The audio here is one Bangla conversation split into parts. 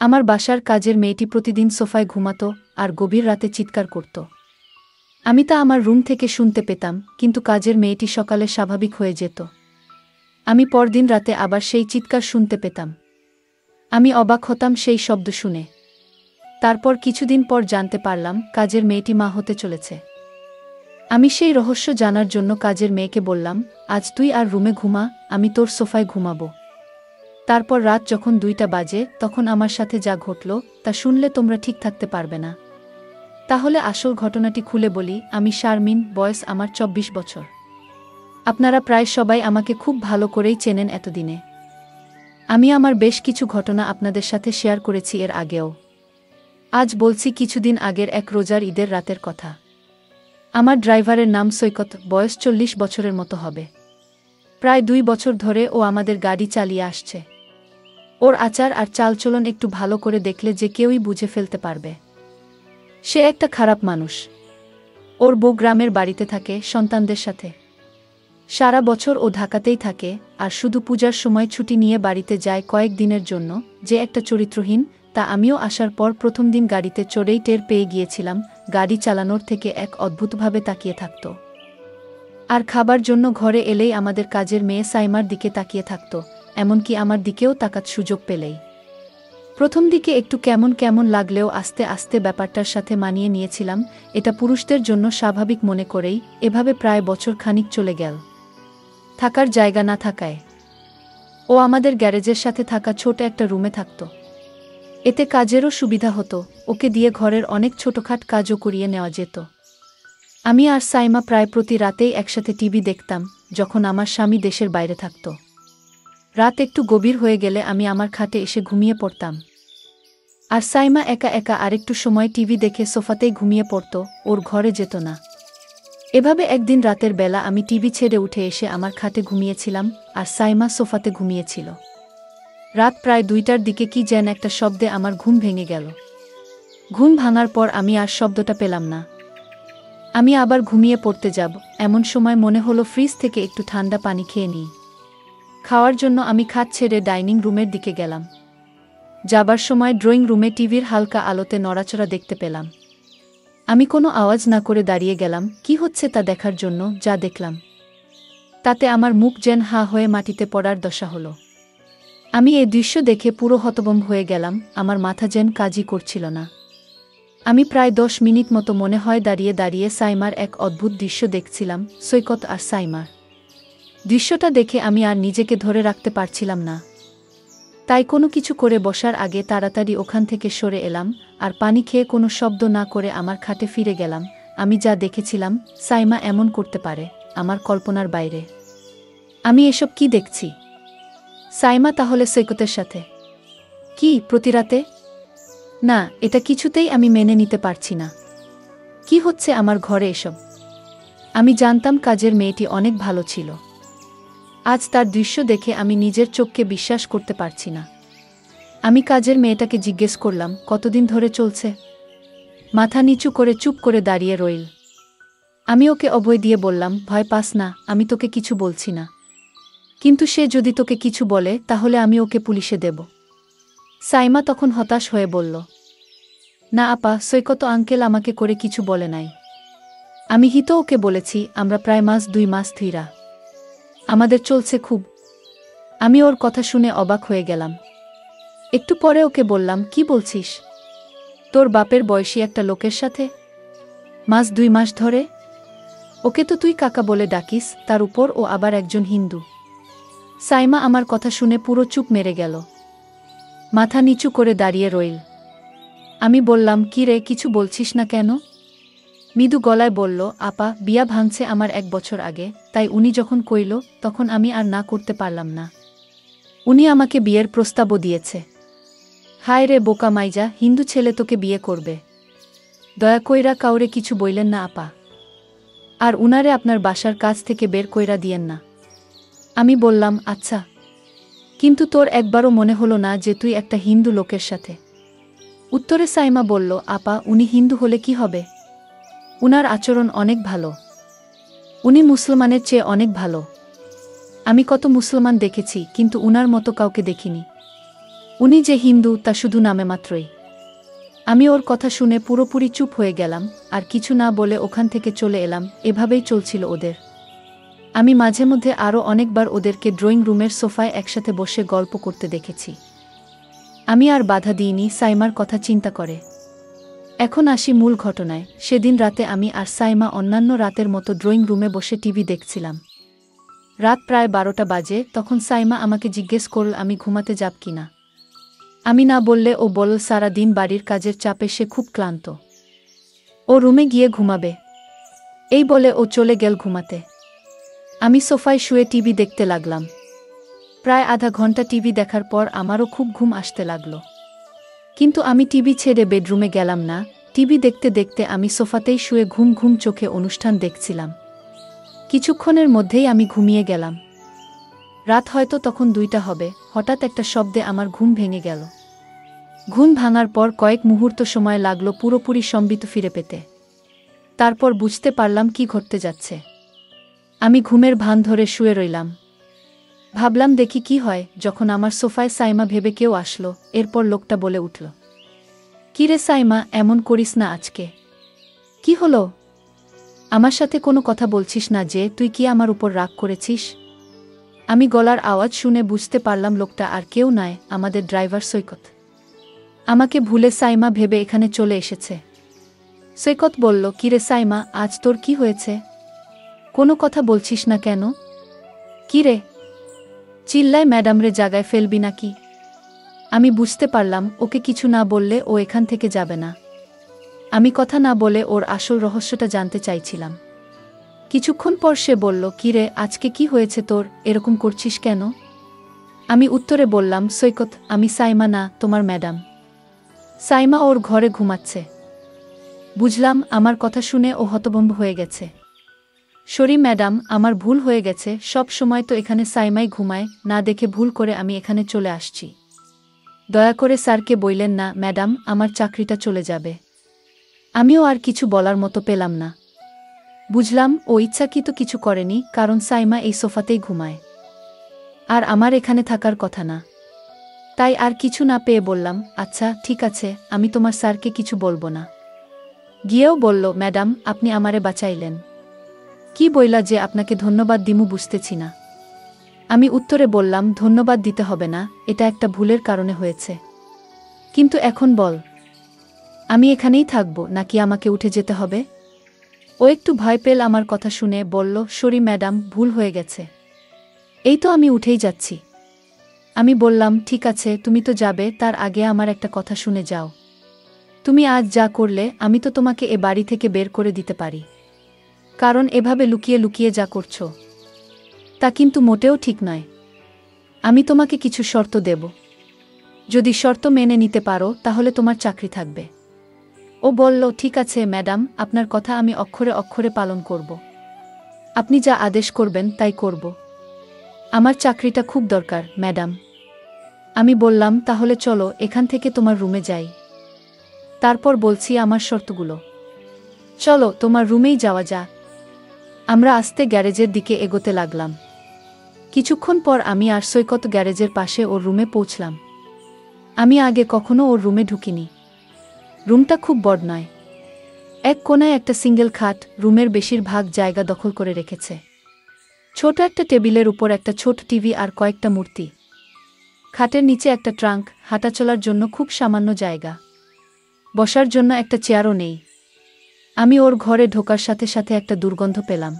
আমার বাসার কাজের মেয়েটি প্রতিদিন সোফায় ঘুমাত আর গভীর রাতে চিৎকার করত। আমি তা আমার রুম থেকে শুনতে পেতাম, কিন্তু কাজের মেয়েটি সকালে স্বাভাবিক হয়ে যেত। আমি পরদিন রাতে আবার সেই চিৎকার শুনতে পেতাম। আমি অবাক হতাম সেই শব্দ শুনে। তারপর কিছুদিন পর জানতে পারলাম কাজের মেয়েটি মা হতে চলেছে। আমি সেই রহস্য জানার জন্য কাজের মেয়েকে বললাম, আজ তুই আর রুমে ঘুমা, আমি তোর সোফায় ঘুমাবো। তারপর রাত যখন 2টা বাজে তখন আমার সাথে যা ঘটল তা শুনলে তোমরা ঠিক থাকতে পারবে না। তাহলে আসল ঘটনাটি খুলে বলি। আমি শারমিন, বয়স আমার 24 বছর। আপনারা প্রায় সবাই আমাকে খুব ভালো করেই চেনেন এতদিনে। আমি আমার বেশ কিছু ঘটনা আপনাদের সাথে শেয়ার করেছি এর আগেও। আজ বলছি কিছুদিন আগের এক রোজার ঈদের রাতের কথা। আমার ড্রাইভারের নাম সৈকত, বয়স 40 বছরের মতো হবে। প্রায় 2 বছর ধরে ও আমাদের গাড়ি চালিয়ে আসছে। ওর আচার আর চালচলন একটু ভালো করে দেখলে যে কেউই বুঝে ফেলতে পারবে সে একটা খারাপ মানুষ। ওর বউ গ্রামের বাড়িতে থাকে সন্তানদের সাথে। সারা বছর ও ঢাকাতেই থাকে, আর শুধু পূজার সময় ছুটি নিয়ে বাড়িতে যায় কয়েক দিনের জন্য। যে একটা চরিত্রহীন তা আমিও আসার পর প্রথম দিন গাড়িতে চড়েই টের পেয়ে গিয়েছিলাম। গাড়ি চালানোর থেকে এক অদ্ভুতভাবে তাকিয়ে থাকত, আর খাবার জন্য ঘরে এলেই আমাদের কাজের মেয়ে সাইমার দিকে তাকিয়ে থাকত, এমনকি আমার দিকেও তাকাত সুযোগ পেলেই। প্রথম দিকে একটু কেমন কেমন লাগলেও আস্তে আস্তে ব্যাপারটার সাথে মানিয়ে নিয়েছিলাম। এটা পুরুষদের জন্য স্বাভাবিক মনে করেই এভাবে প্রায় বছর খানিক চলে গেল। থাকার জায়গা না থাকায় ও আমাদের গ্যারেজের সাথে থাকা ছোট একটা রুমে থাকত। এতে কাজেরও সুবিধা হতো, ওকে দিয়ে ঘরের অনেক ছোটখাট কাজও করিয়ে নেওয়া যেত। আমি আর সাইমা প্রায় প্রতি রাতেই একসাথে টিভি দেখতাম, যখন আমার স্বামী দেশের বাইরে থাকত। রাত একটু গভীর হয়ে গেলে আমি আমার খাটে এসে ঘুমিয়ে পড়তাম, আর সাইমা একা একা আরেকটু সময় টিভি দেখে সোফাতেই ঘুমিয়ে পড়ত, ওর ঘরে যেত না। এভাবে একদিন রাতের বেলা আমি টিভি ছেড়ে উঠে এসে আমার খাটে ঘুমিয়েছিলাম, আর সাইমা সোফাতে ঘুমিয়েছিল। রাত প্রায় 2টার দিকে কি যেন একটা শব্দে আমার ঘুম ভেঙে গেল। ঘুম ভাঙার পর আমি আর শব্দটা পেলাম না। আমি আবার ঘুমিয়ে পড়তে যাব, এমন সময় মনে হলো ফ্রিজ থেকে একটু ঠান্ডা পানি খেয়ে নিই। খাওয়ার জন্য আমি খাট ছেড়ে ডাইনিং রুমের দিকে গেলাম। যাবার সময় ড্রয়িং রুমে টিভির হালকা আলোতে নড়াচড়া দেখতে পেলাম। আমি কোনো আওয়াজ না করে দাঁড়িয়ে গেলাম কি হচ্ছে তা দেখার জন্য। যা দেখলাম তাতে আমার মুখ যেন হা হয়ে মাটিতে পড়ার দশা হলো। আমি এই দৃশ্য দেখে পুরো হতভম্ব হয়ে গেলাম, আমার মাথা যেন কাজই করছিল না। আমি প্রায় 10 মিনিট মতো মনে হয় দাঁড়িয়ে দাঁড়িয়ে সাইমার এক অদ্ভুত দৃশ্য দেখছিলাম, সৈকত আর সাইমার। দৃশ্যটা দেখে আমি আর নিজেকে ধরে রাখতে পারছিলাম না। তাই কোনো কিছু করে বসার আগে তাড়াতাড়ি ওখান থেকে সরে এলাম, আর পানি খেয়ে কোনো শব্দ না করে আমার খাটে ফিরে গেলাম। আমি যা দেখেছিলাম সাইমা এমন করতে পারে, আমার কল্পনার বাইরে। আমি এসব কি দেখছি? সাইমা তাহলে সৈকতের সাথে? কি প্রতি রাতে? না, এটা কিছুতেই আমি মেনে নিতে পারছি না। কি হচ্ছে আমার ঘরে এসব? আমি জানতাম কাজের মেয়েটি অনেক ভালো ছিল। আজ তার দৃশ্য দেখে আমি নিজের চোখকে বিশ্বাস করতে পারছি না। আমি কাজের মেয়েটাকে জিজ্ঞেস করলাম, কতদিন ধরে চলছে? মাথা নিচু করে চুপ করে দাঁড়িয়ে রইল। আমি ওকে অভয় দিয়ে বললাম, ভয় পাস না, আমি তোকে কিছু বলছি না। কিন্তু সে যদি তোকে কিছু বলে তাহলে আমি ওকে পুলিশে দেব। সাইমা তখন হতাশ হয়ে বলল, না আপা, সৈকত আঙ্কেল আমাকে করে কিছু বলে নাই। আমি হিতো ওকে বলেছি, আমরা প্রায় 2 মাস ধইরা আমাদের চলছে খুব। আমি ওর কথা শুনে অবাক হয়ে গেলাম। একটু পরে ওকে বললাম, কি বলছিস? তোর বাপের বয়সী একটা লোকের সাথে 2 মাস ধরে? ওকে তো তুই কাকা বলে ডাকিস, তার উপর ও আবার একজন হিন্দু। সাইমা আমার কথা শুনে পুরো চুপ মেরে গেল, মাথা নিচু করে দাঁড়িয়ে রইল। আমি বললাম, কি রে, কিছু বলছিস না কেন? মৃদু গলায় বলল, আপা, বিয়া ভাঙছে আমার 1 বছর আগে, তাই উনি যখন কইল তখন আমি আর না করতে পারলাম না। উনি আমাকে বিয়ের প্রস্তাবও দিয়েছে। হায় রে বোকা মাইজা, হিন্দু ছেলে তোকে বিয়ে করবে? দয়া কইরা কাউরে কিছু বইলেন না আপা, আর উনারে আপনার বাসার কাছ থেকে বের কইরা দিয়েন না। আমি বললাম, আচ্ছা, কিন্তু তোর একবারও মনে হলো না যে তুই একটা হিন্দু লোকের সাথে? উত্তরে সাইমা বলল, আপা, উনি হিন্দু হলে কি হবে? উনার আচরণ অনেক ভালো। উনি মুসলমানের চেয়ে অনেক ভালো। আমি কত মুসলমান দেখেছি, কিন্তু উনার মতো কাউকে দেখিনি। উনি যে হিন্দু তা শুধু নামে মাত্রই। আমি ওর কথা শুনে পুরোপুরি চুপ হয়ে গেলাম, আর কিছু না বলে ওখান থেকে চলে এলাম। এভাবেই চলছিল ওদের। আমি মাঝে মধ্যে আরও অনেকবার ওদেরকে ড্রয়িং রুমের সোফায় একসাথে বসে গল্প করতে দেখেছি। আমি আর বাধা দিইনি সাইমার কথা চিন্তা করে। এখন আসি মূল ঘটনায়। সেদিন রাতে আমি আর সাইমা অন্যান্য রাতের মতো ড্রয়িং রুমে বসে টিভি দেখছিলাম। রাত প্রায় 12টা বাজে। তখন সাইমা আমাকে জিজ্ঞেস করল আমি ঘুমাতে যাব কিনা। আমি না বললে ও বলল সারা দিন বাড়ির কাজের চাপে সে খুব ক্লান্ত, ও রুমে গিয়ে ঘুমাবে। এই বলে ও চলে গেল ঘুমাতে। আমি সোফায় শুয়ে টিভি দেখতে লাগলাম। প্রায় আধা ঘন্টা টিভি দেখার পর আমারও খুব ঘুম আসতে লাগলো। কিন্তু আমি টিভি ছেড়ে বেডরুমে গেলাম না। টিভি দেখতে দেখতে আমি সোফাতেই শুয়ে ঘুম ঘুম চোখে অনুষ্ঠান দেখছিলাম। কিছুক্ষণের মধ্যেই আমি ঘুমিয়ে গেলাম। রাত হয়তো তখন 2টা হবে। হঠাৎ একটা শব্দে আমার ঘুম ভেঙে গেল। ঘুম ভাঙার পর কয়েক মুহূর্ত সময় লাগলো পুরোপুরি সম্বিত ফিরে পেতে। তারপর বুঝতে পারলাম কি ঘটতে যাচ্ছে। আমি ঘুমের ভান ধরে শুয়ে রইলাম। ভাবলাম দেখি কি হয়। যখন আমার সোফায় সাইমা ভেবে কেউ আসলো। এরপর লোকটা বলে উঠল, কিরে সাইমা, এমন করিস না আজকে। কি হলো? আমার সাথে কোনো কথা বলছিস না যে? তুই কি আমার উপর রাগ করেছিস? আমি গলার আওয়াজ শুনে বুঝতে পারলাম লোকটা আর কেউ নয়, আমাদের ড্রাইভার সৈকত। আমাকে ভুলে সাইমা ভেবে এখানে চলে এসেছে। সৈকত বলল, কিরে সাইমা, আজ তোর কি হয়েছে? কোনো কথা বলছিস না কেন? কিরে? চিল্লায় ম্যাডামরে জাগায় ফেলবি নাকি? আমি বুঝতে পারলাম ওকে কিছু না বললে ও এখান থেকে যাবে না। আমি কথা না বলে ওর আসল রহস্যটা জানতে চাইছিলাম। কিছুক্ষণ পর সে বলল, কিরে, আজকে কি হয়েছে তোর? এরকম করছিস কেন? আমি উত্তরে বললাম, সৈকত, আমি সাইমা না, তোমার ম্যাডাম। সাইমা ওর ঘরে ঘুমাচ্ছে। বুঝলাম। আমার কথা শুনে ও হতভম্ব হয়ে গেছে। সরি ম্যাডাম, আমার ভুল হয়ে গেছে। সব সময় তো এখানে সাইমাই ঘুমায়, না দেখে ভুল করে আমি এখানে চলে আসছি। দয়া করে স্যারকে বললেন না ম্যাডাম, আমার চাকরিটা চলে যাবে। আমিও আর কিছু বলার মতো পেলাম না। বুঝলাম ও ইচ্ছাকৃত কিছু করেনি, কারণ সাইমা এই সোফাতেই ঘুমায়, আর আমার এখানে থাকার কথা না। তাই আর কিছু না পেয়ে বললাম, আচ্ছা ঠিক আছে, আমি তোমার স্যারকে কিছু বলবো না। গিয়েও বলল, ম্যাডাম, আপনি আমারে বাঁচাইলেন। কি বইলা যে আপনাকে ধন্যবাদ দিমু বুঝতেছি না। আমি উত্তরে বললাম, ধন্যবাদ দিতে হবে না, এটা একটা ভুলের কারণে হয়েছে। কিন্তু এখন বল, আমি এখানেই থাকব নাকি আমাকে উঠে যেতে হবে? ও একটু ভয় পেল আমার কথা শুনে, বলল, সরি ম্যাডাম, ভুল হয়ে গেছে। এই তো আমি উঠেই যাচ্ছি। আমি বললাম, ঠিক আছে, তুমি তো যাবে, তার আগে আমার একটা কথা শুনে যাও। তুমি আজ যা করলে, আমি তো তোমাকে এ বাড়ি থেকে বের করে দিতে পারি। কারণ এভাবে লুকিয়ে লুকিয়ে যা করছো, তা কিন্তু মোটেও ঠিক নয়। আমি তোমাকে কিছু শর্ত দেব। যদি শর্ত মেনে নিতে পারো তাহলে তোমার চাকরি থাকবে। ও বলল, ঠিক আছে ম্যাডাম, আপনার কথা আমি অক্ষরে অক্ষরে পালন করব। আপনি যা আদেশ করবেন তাই করব। আমার চাকরিটা খুব দরকার ম্যাডাম। আমি বললাম, তাহলে চলো এখান থেকে তোমার রুমে যাই। তারপর বলছি আমার শর্তগুলো। চলো তোমার রুমেই যাওয়া যাক। আমরা আস্তে গ্যারেজের দিকে এগোতে লাগলাম। কিছুক্ষণ পর আমি আর সৈকত গ্যারেজের পাশে ওর রুমে পৌঁছলাম। আমি আগে কখনো ওর রুমে ঢুকিনি। রুমটা খুব বড় নয়। এক কোণায় একটা সিঙ্গেল খাট রুমের বেশিরভাগ জায়গা দখল করে রেখেছে। ছোট একটা টেবিলের উপর একটা ছোট টিভি আর কয়েকটা মূর্তি। খাটের নিচে একটা ট্রাঙ্ক, হাঁটাচলার জন্য খুব সামান্য জায়গা। বসার জন্য একটা চেয়ারও নেই। আমি ওর ঘরে ঢোকার সাথে সাথে একটা দুর্গন্ধ পেলাম।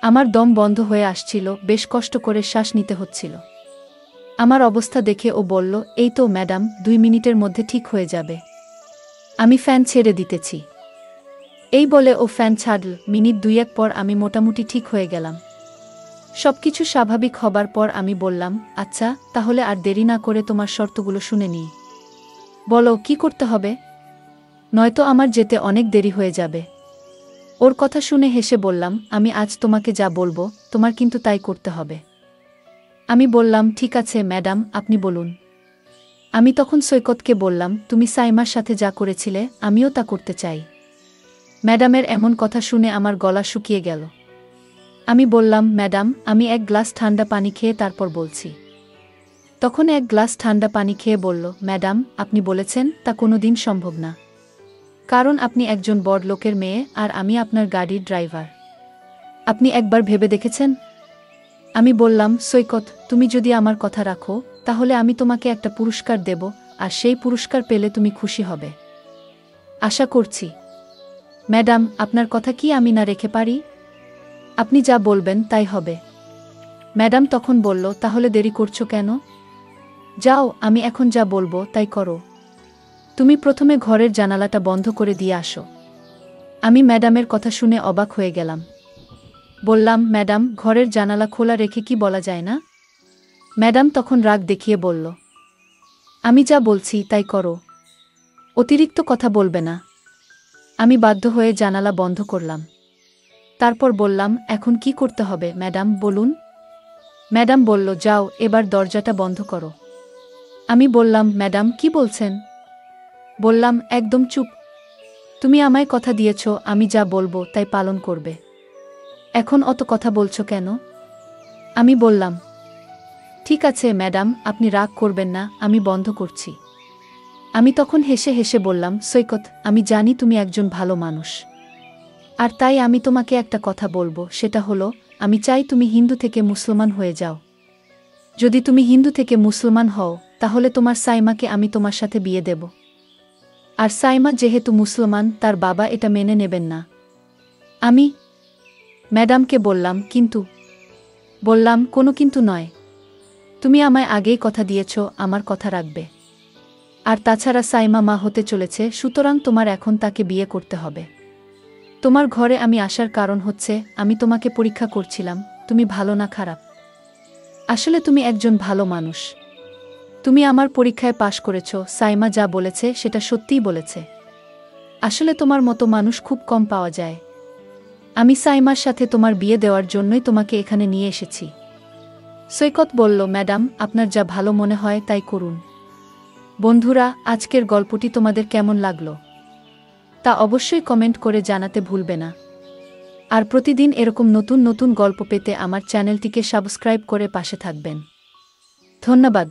আমার দম বন্ধ হয়ে আসছিল, বেশ কষ্ট করে শ্বাস নিতে হচ্ছিল। আমার অবস্থা দেখে ও বলল, এই তো ম্যাডাম, 2 মিনিটের মধ্যে ঠিক হয়ে যাবে। আমি ফ্যান ছেড়ে দিতেছি। এই বলে ও ফ্যান ছাড়ল। মিনিট 2-1 পর আমি মোটামুটি ঠিক হয়ে গেলাম। সবকিছু স্বাভাবিক হবার পর আমি বললাম, আচ্ছা তাহলে আর দেরি না করে তোমার শর্তগুলো শুনে নিই। বলো কি করতে হবে, নয়তো আমার যেতে অনেক দেরি হয়ে যাবে। ওর কথা শুনে হেসে বললাম, আমি আজ তোমাকে যা বলবো তোমার কিন্তু তাই করতে হবে। আমি বললাম, ঠিক আছে ম্যাডাম, আপনি বলুন। আমি তখন সৈকতকে বললাম, তুমি সাইমার সাথে যা করেছিলে আমিও তা করতে চাই। ম্যাডামের এমন কথা শুনে আমার গলা শুকিয়ে গেল। আমি বললাম, ম্যাডাম, আমি 1 গ্লাস ঠান্ডা পানি খেয়ে তারপর বলছি। তখন এক গ্লাস ঠান্ডা পানি খেয়ে বলল, ম্যাডাম, আপনি বলেছেন তা কোনো দিন সম্ভব না। কারণ আপনি একজন বড় লোকের মেয়ে আর আমি আপনার গাড়ির ড্রাইভার। আপনি একবার ভেবে দেখেছেন? আমি বললাম, সৈকত, তুমি যদি আমার কথা রাখো তাহলে আমি তোমাকে একটা পুরস্কার দেব, আর সেই পুরস্কার পেলে তুমি খুশি হবে। আশা করছি। ম্যাডাম, আপনার কথা কি আমি না রেখে পারি? আপনি যা বলবেন তাই হবে। ম্যাডাম তখন বলল, তাহলে দেরি করছো কেন? যাও, আমি এখন যা বলবো তাই করো। তুমি প্রথমে ঘরের জানালাটা বন্ধ করে দিয়ে আসো। আমি ম্যাডামের কথা শুনে অবাক হয়ে গেলাম। বললাম, ম্যাডাম, ঘরের জানালা খোলা রেখে কি বলা যায় না? ম্যাডাম তখন রাগ দেখিয়ে বলল, আমি যা বলছি তাই করো, অতিরিক্ত কথা বলবে না। আমি বাধ্য হয়ে জানালা বন্ধ করলাম। তারপর বললাম, এখন কি করতে হবে ম্যাডাম, বলুন। ম্যাডাম বলল, যাও, এবার দরজাটা বন্ধ করো। আমি বললাম, ম্যাডাম, কি বলছেন? বললাম, একদম চুপ। তুমি আমায় কথা দিয়েছ আমি যা বলবো তাই পালন করবে। এখন অত কথা বলছো কেন? আমি বললাম, ঠিক আছে ম্যাডাম, আপনি রাগ করবেন না, আমি বন্ধ করছি। আমি তখন হেসে হেসে বললাম, সৈকত, আমি জানি তুমি একজন ভালো মানুষ। আর তাই আমি তোমাকে একটা কথা বলবো, সেটা হলো, আমি চাই তুমি হিন্দু থেকে মুসলমান হয়ে যাও। যদি তুমি হিন্দু থেকে মুসলমান হও তাহলে তোমার সাইমাকে আমি তোমার সাথে বিয়ে দেব। আর সাইমা যেহেতু মুসলমান, তার বাবা এটা মেনে নেবেন না। আমি ম্যাডামকে বললাম, কিন্তু? বললাম, কোনো কিন্তু নয়। তুমি আমায় আগেই কথা দিয়েছ আমার কথা রাখবে। আর তাছাড়া সাইমা মা হতে চলেছে, সুতরাং তোমার এখন তাকে বিয়ে করতে হবে। তোমার ঘরে আমি আসার কারণ হচ্ছে আমি তোমাকে পরীক্ষা করছিলাম তুমি ভালো না খারাপ। আসলে তুমি একজন ভালো মানুষ। তুমি আমার পরীক্ষায় পাশ করেছ, সাইমা যা বলেছে সেটা সত্যিই বলেছে। আসলে তোমার মতো মানুষ খুব কম পাওয়া যায়। আমি সাইমার সাথে তোমার বিয়ে দেওয়ার জন্যই তোমাকে এখানে নিয়ে এসেছি। সৈকত বলল, ম্যাডাম, আপনার যা ভালো মনে হয় তাই করুন। বন্ধুরা, আজকের গল্পটি তোমাদের কেমন লাগলো তা অবশ্যই কমেন্ট করে জানাতে ভুলবে না। আর প্রতিদিন এরকম নতুন নতুন গল্প পেতে আমার চ্যানেলটিকে সাবস্ক্রাইব করে পাশে থাকবেন। ধন্যবাদ।